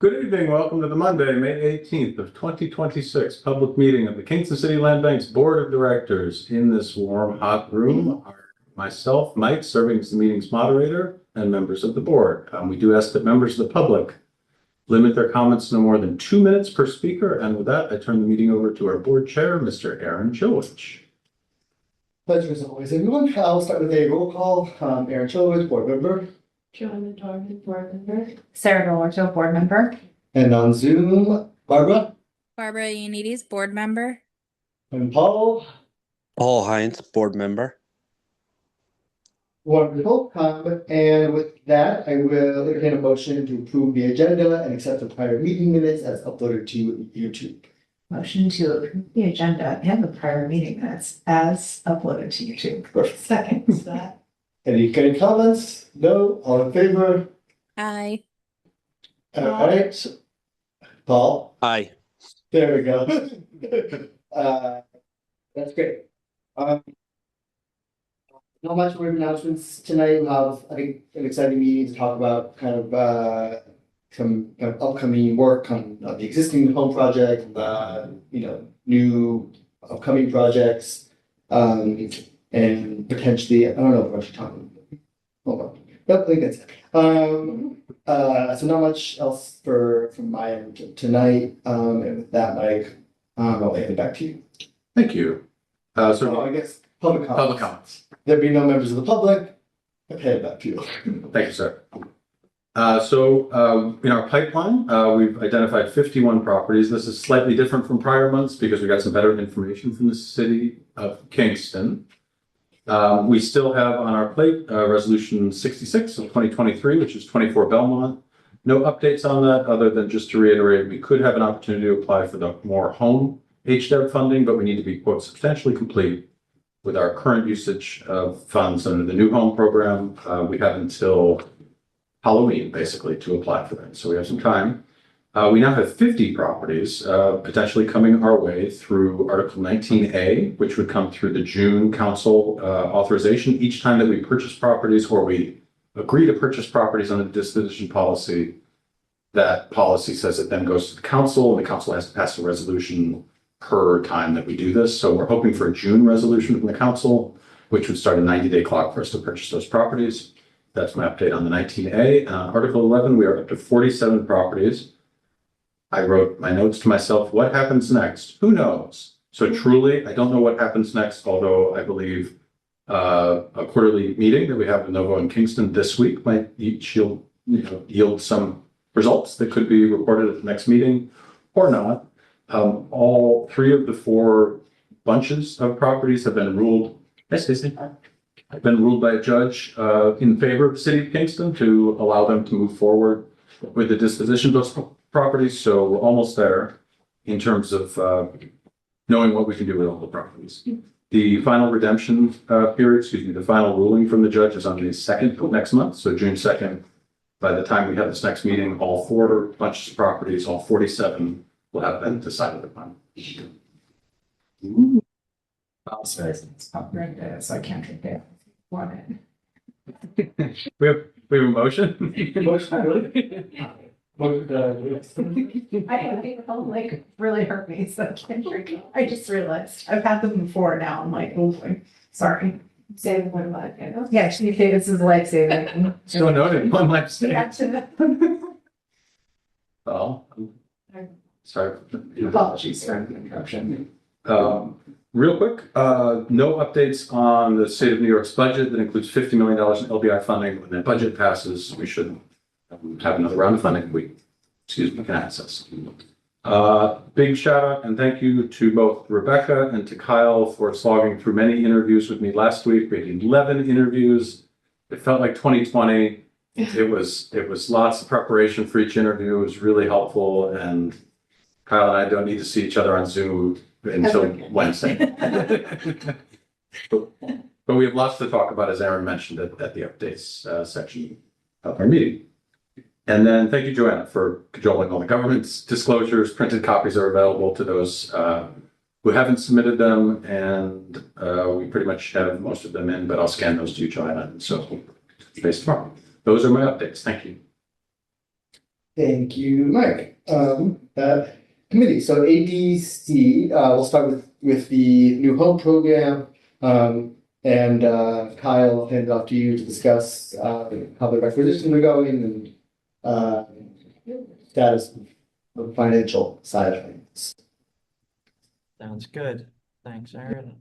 Good evening. Welcome to the Monday, May 18th of 2026 public meeting of the Kingston City Land Bank's Board of Directors. In this warm, hot room are myself, Mike, serving as the meeting's moderator, and members of the board. We do ask that members of the public limit their comments to no more than 2 minutes per speaker. And with that, I turn the meeting over to our board chair, Mr. Aaron Chilwich. Pleasure as always, everyone. I'll start with a roll call. Aaron Chilwich, board member. Joanna Dorman, board member. Sarah Delorto, board member. And on Zoom, Barbara. Barbara Ioannidis, board member. And Paul. Paul Hines, board member. Wonderful. And with that, I will entertain a motion to approve the agenda and accept the prior meeting minutes as uploaded to YouTube. Motion to approve the agenda and the prior meeting minutes as uploaded to YouTube. Perfect. Second that. Any comments? No? All in favor? Aye. All right. Paul. Aye. There we go. That's great. Not much more announcements tonight. We'll have, I think, an exciting meeting to talk about kind of some upcoming work on the existing home project, new upcoming projects, and potentially, I don't know what you're talking about. Hold on. Nope, I think that's it. So not much else from my end tonight. And with that, Mike, I'll hand it back to you. Thank you. So I guess public comments. Public comments. There be no members of the public. I'll hand it back to you. Thank you, sir. In our pipeline, we've identified 51 properties. This is slightly different from prior months because we got some better information from the city of Kingston. We still have on our plate resolution 66 of 2023, which is 24 Belmont. No updates on that other than just to reiterate, we could have an opportunity to apply for the more home HDEB funding, but we need to be, quote, substantially complete with our current usage of funds under the new home program. We have until Halloween, basically, to apply for that. So we have some time. We now have 50 properties potentially coming our way through Article 19A, which would come through the June council authorization. Each time that we purchase properties or we agree to purchase properties under the disposition policy, that policy says it then goes to the council, and the council has to pass a resolution per time that we do this. So we're hoping for a June resolution from the council, which would start a 90-day clock for us to purchase those properties. That's my update on the 19A. Article 11, we are up to 47 properties. I wrote my notes to myself, what happens next? Who knows? So truly, I don't know what happens next, although I believe a quarterly meeting that we have with Novo and Kingston this week might yield some results that could be reported at the next meeting or not. All three of the four bunches of properties have been ruled. Have been ruled by a judge in favor of the city of Kingston to allow them to move forward with the disposition of those properties. So we're almost there in terms of knowing what we can do with all the properties. The final redemption period, the final ruling from the judge is on the 2nd of next month. So June 2nd, by the time we have this next meeting, all four bunches of properties, all 47 will have been decided upon. It's copyrighted, so I can't drink it. Want it. We have a motion. I really hurt me, so I can't drink it. I just realized I've had them before now. I'm like, oh boy, sorry. Saving one life. Yeah, this is life saving. So noted. One life saving. Yeah. Well, sorry. Apologies for the interruption. Real quick, no updates on the state of New York's budget that includes $50 million in LBI funding. When that budget passes, we should have another round of funding we can access. Big shout out and thank you to both Rebecca and to Kyle for slogging through many interviews with me last week. We had 11 interviews. It felt like 2020. It was lots of preparation for each interview. It was really helpful. And Kyle and I don't need to see each other on Zoom until Wednesday. but we have lots to talk about, as Aaron mentioned at the updates section of our meeting. And then thank you, Joanna, for cajoling all the government's disclosures. Printed copies are available to those who haven't submitted them, and we pretty much have most of them in, but I'll scan those to you, Joanna. So, based tomorrow. Those are my updates. Thank you. Thank you, Mike. Committee, so ADC, we'll start with the new home program. And Kyle, I'll hand it off to you to discuss how the requisitions are going and status of the financial side of things. Sounds good. Thanks, Aaron.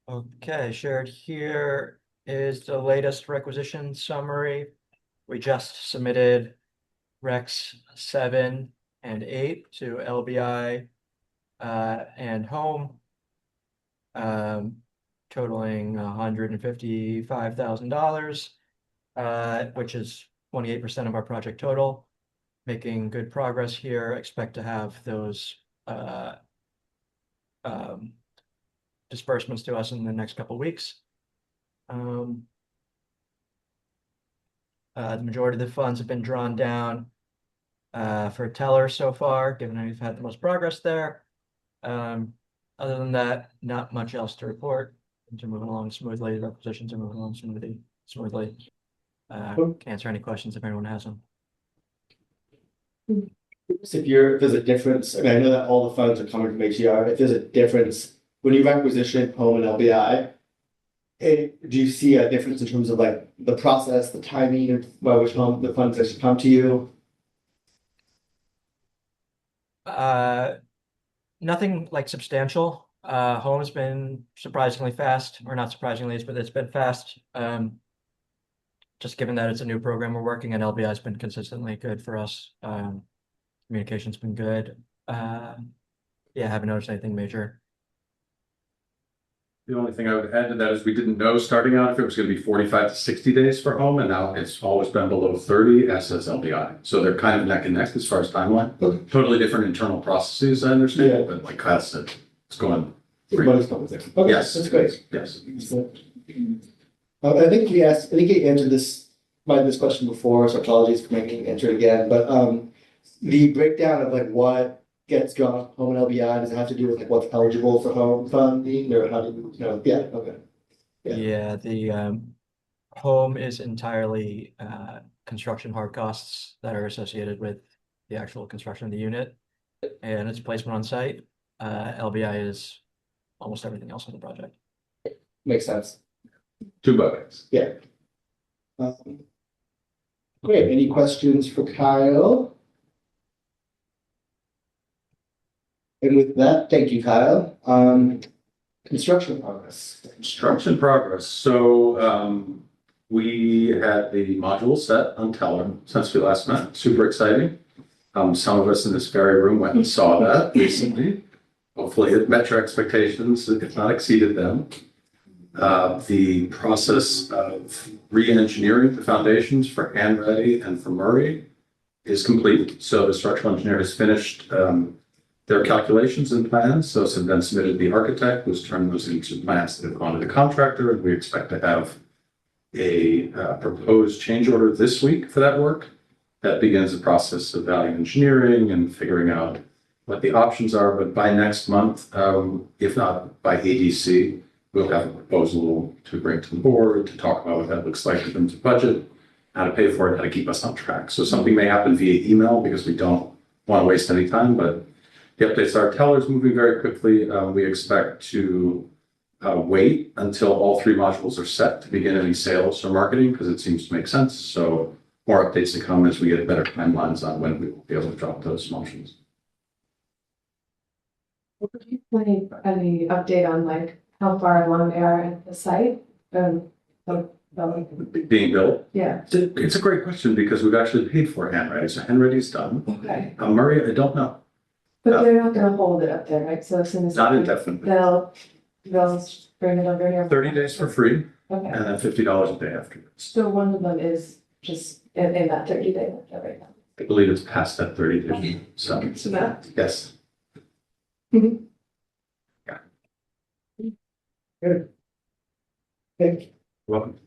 Okay, shared here is the latest requisition summary. We just submitted Recs 7 and 8 to LBI and home, totaling $155,000, which is 28% of our project total. Making good progress here. Expect to have those disbursements to us in the next couple of weeks. The majority of the funds have been drawn down for Teller so far, given that we've had the most progress there. Other than that, not much else to report. Things are moving along smoothly. Requisitions are moving along smoothly. Can answer any questions if anyone has them. If there's a difference, I mean, I know that all the funds are coming from HDR. If there's a difference when you requisition home and LBI, do you see a difference in terms of like the process, the timing by which the funds actually come to you? Nothing like substantial. Home has been surprisingly fast, or not surprisingly, but it's been fast. Just given that it's a new program we're working, and LBI has been consistently good for us. Communication's been good. Yeah, haven't noticed anything major. The only thing I would add to that is we didn't know starting out if it was going to be 45 to 60 days for home, and now it's always been below 30, as says LBI. So they're kind of neck and neck as far as timeline. Okay. Totally different internal processes, I understand, Yeah. but like Kyle said, it's going. But it's coming there. Okay, Yes. that's great. Yes. I think he answered this question before, so apologies for making answer it again. But the breakdown of like what gets drawn from home and LBI, does it have to do with like what's eligible for home funding, or how do you know? Yeah, okay. Yeah, the home is entirely construction hard costs that are associated with the actual construction of the unit and its placement on site. LBI is almost everything else on the project. Makes sense. 2 buckets. Yeah. Great. Any questions for Kyle? And with that, thank you, Kyle. Construction progress. Construction progress. So we had the module set on Teller since we last met. Super exciting. Some of us in this very room went and saw that recently. Hopefully it met your expectations, if not exceeded them. The process of re-engineering the foundations for Hanratty and for Murray is complete. So the structural engineer has finished their calculations and plans. Those have been submitted to the architect, who's turned those into plans that have gone to the contractor, and we expect to have a proposed change order this week for that work. That begins the process of value engineering and figuring out what the options are. But by next month, if not by ADC, we'll have a proposal to bring to the board to talk about what that looks like in terms of budget, how to pay for it, how to keep us on track. So something may happen via email because we don't want to waste any time, but the updates are Teller's moving very quickly. We expect to wait until all 3 modules are set to begin any sales or marketing because it seems to make sense. So more updates to come as we get better timelines on when we will be able to drop those modules. Any update on like how far along they are at the site? Being built? Yeah. It's a great question because we've actually paid for Hanratty. So Hanratty's done. Okay. Murray, I don't know. But they're not gonna hold it up there, right? So as soon as. Not indefinitely. They'll bring it over here. 30 days for free Okay. and then $50 a day afterwards. So one of them is just in that 30-day window right now. I believe it's past that 30 days. So that. yes. Good. Thank you. Welcome.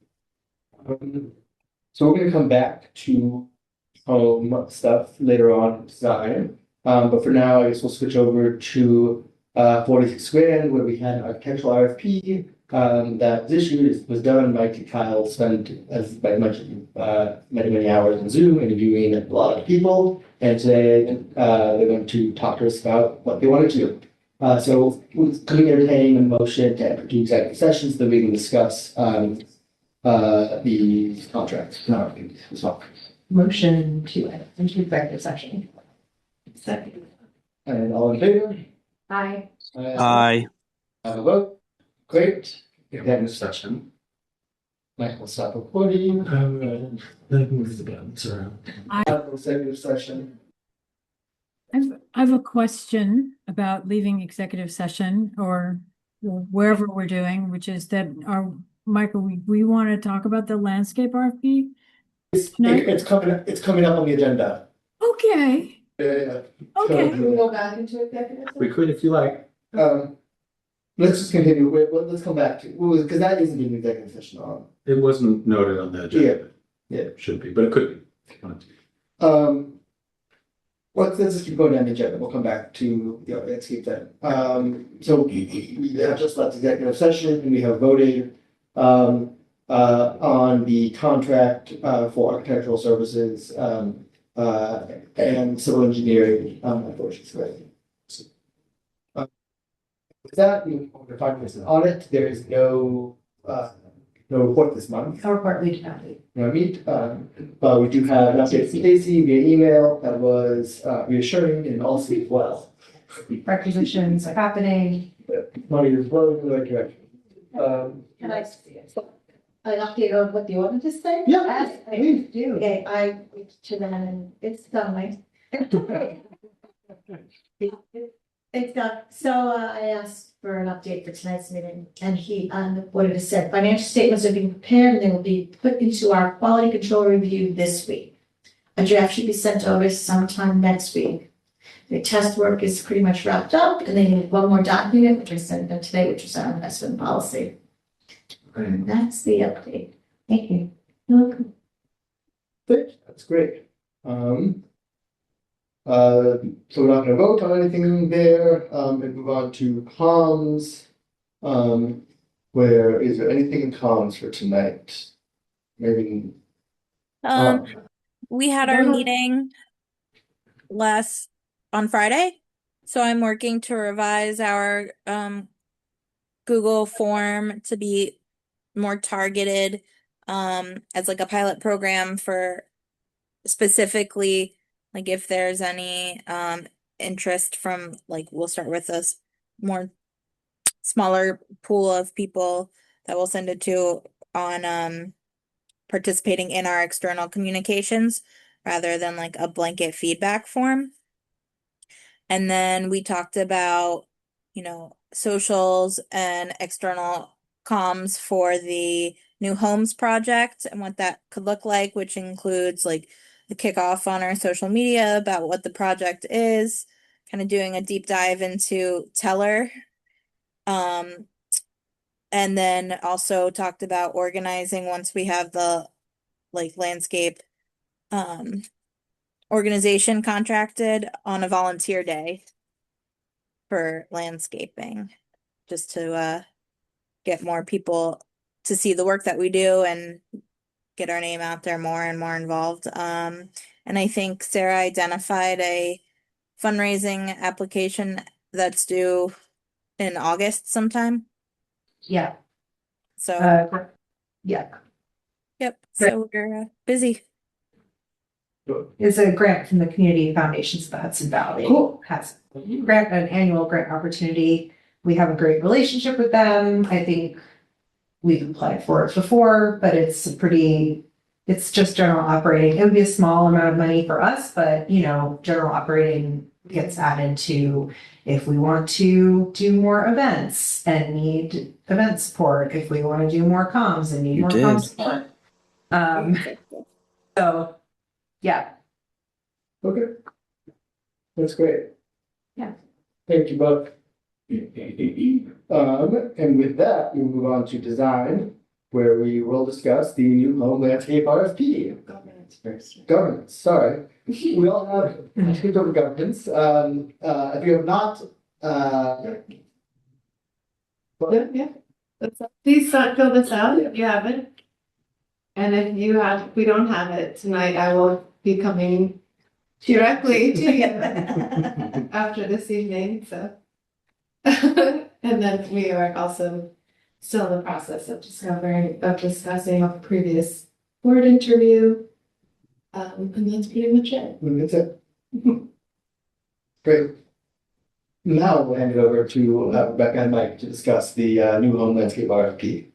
So we're going to come back to home stuff later on design. But for now, I guess we'll switch over to 46 Grand, where we had an architectural RFP that this issue was done by Kyle spent as many hours on Zoom interviewing a lot of people. And today, they're going to talk to us about what they want to do. So could we entertain a motion to do executive sessions so that we can discuss, the contracts? No, as well. Motion to enter into executive session. Second. And all in favor? Aye. Aye. Have a vote. Great. Executive session. Michael will stop recording. Then move the buttons around. Executive session. I have a question about leaving executive session or wherever we're doing, which is that Michael, we want to talk about the landscape RFP? It's coming up on the agenda. Okay, Yeah. okay. Can we go back into executive? We could if you like. Let's just continue. Let's come back to, because that isn't an executive session on. It wasn't noted on the agenda. Yeah. It should be, but it could be. If you wanted to. Let's just keep going down the agenda. We'll come back to, let's keep that. So we have just left executive session and we have voted on the contract for architectural services and civil engineering, unfortunately. With that, we're talking about an audit. There is no report this month. Our report we did not do. But we do have an update from Stacy via email that was reassuring and all speak well. Requisitions are happening. Money is flowing in the right direction. Can I an update on what the audit is saying? Yeah, I please. do. Okay, I reached to them and it's done. It's done. So I asked for an update for tonight's meeting and what it has said, financial statements are being prepared and they will be put into our quality control review this week. A draft should be sent over sometime next week. The test work is pretty much wrapped up and they need one more document, which I sent them today, which is our investment policy. And that's the update. Thank you. You're welcome. That's great. So we're not gonna vote on anything there, and move on to comms. Where is there anything in comms for tonight? Maybe. We had our meeting on Friday, so I'm working to revise our Google form to be more targeted as like a pilot program for specifically like if there's any interest from like we'll start with a more smaller pool of people that we'll send it to on participating in our external communications rather than like a blanket feedback form. And then we talked about, socials and external comms for the new homes project and what that could look like, which includes like the kickoff on our social media about what the project is, kind of doing a deep dive into Teller. And then also talked about organizing once we have the like landscape organization contracted on a volunteer day for landscaping, just to get more people to see the work that we do and get our name out there more and more involved. And I think Sarah identified a fundraising application that's due in August sometime. Yeah. So, Yeah. yep. So we're busy. It's a grant from the Community Foundations of the Hudson Valley. Cool. Has an annual grant opportunity. We have a great relationship with them. I think we've applied for it before, but it's just general operating. It would be a small amount of money for us, but general operating gets added to if we want to do more events and need event support, if we want to do more comms and need more comms support. So yeah. Okay. That's great. Yeah. Thank you both. And with that, we move on to design, where we will discuss the new home landscape RFP. Governance, sorry. We all have skipped over governance. If you have not, Yeah. Please fill this out if you haven't. And if we don't have it tonight, I will be coming directly to you after this evening, so. And then we are also still in the process of discussing a previous board interview. And that's pretty much it. That's it. Great. Now we'll hand it over to Rebecca and Mike to discuss the new home landscape RFP.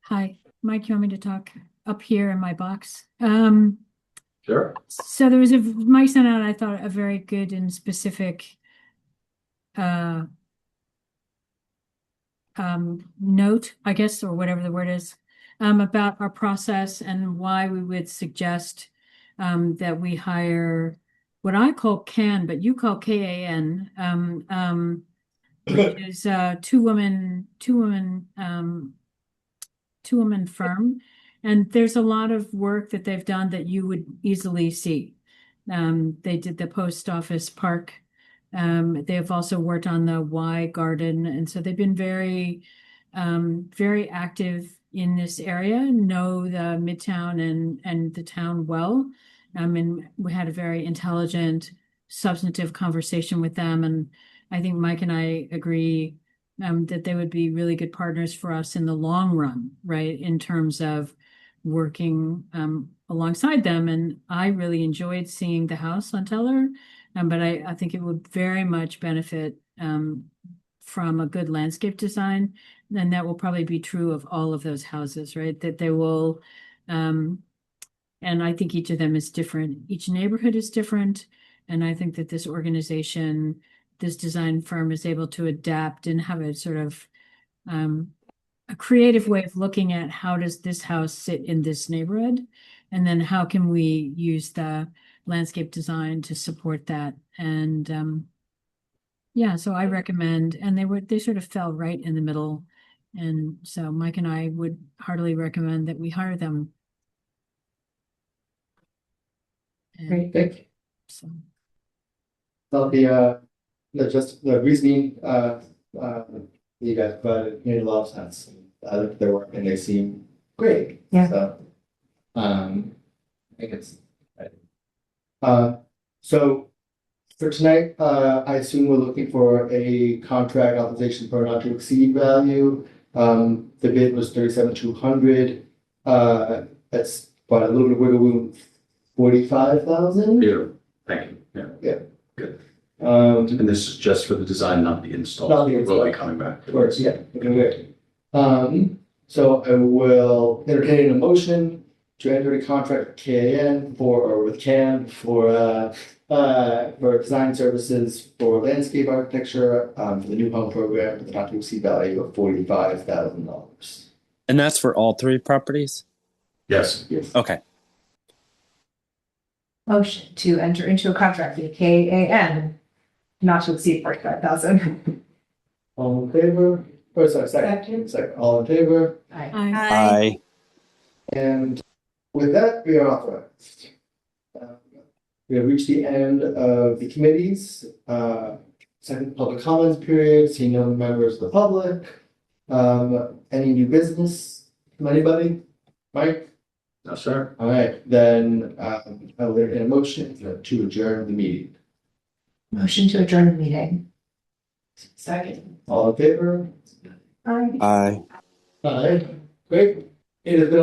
Hi, Mike, you want me to talk up here in my box? Sure. So there was Mike sent out, I thought, a very good and specific note, I guess, or whatever the word is, about our process and why we would suggest that we hire what I call CAN, but you call KAN, which is two woman firm. And there's a lot of work that they've done that you would easily see. They did the post office park. They have also worked on the Y garden. And so they've been very, very active in this area, know the Midtown and the town well. And we had a very intelligent, substantive conversation with them. And I think Mike and I agree that they would be really good partners for us in the long run, right? In terms of working alongside them. And I really enjoyed seeing the house on Teller, but I think it would very much benefit from a good landscape design. And that will probably be true of all of those houses, right? That they will, and I think each of them is different. Each neighborhood is different. And I think that this organization, this design firm is able to adapt and have a sort of a creative way of looking at how does this house sit in this neighborhood? And then how can we use the landscape design to support that? And yeah, so I recommend, and they sort of fell right in the middle. And so Mike and I would heartily recommend that we hire them. Great, thank you. So. Well, the reasoning you guys provided made a lot of sense. I looked at their work and they seem great. Yeah. So, I think it's right. So for tonight, I assume we're looking for a contract authorization for not to exceed value. The bid was 37,200. That's about a little bit of wiggle room, 45,000. Yeah, thank you. Yeah. Yeah. Good. And And this is just for the design, not the install. Not the install. We'll be coming back. of course, yeah, okay, good. So I will entertain a motion to enter a contract with KAN with CAN for design services for landscape architecture, for the new home program with a not to exceed value of $45,000. And that's for all three properties? Yes. Yes. Okay. Motion to enter into a contract with KAN not to exceed 45,000. All in favor? Oh, sorry, second. All in favor? Aye. Aye. And with that, we are authorized. We have reached the end of the committees. Second public comments period, seeing no members of the public. Any new business from anybody? Mike? No, sir. All right, then I will entertain a motion to adjourn the meeting. Motion to adjourn the meeting. Second. All in favor? Aye. Aye. Aye. Great. It has been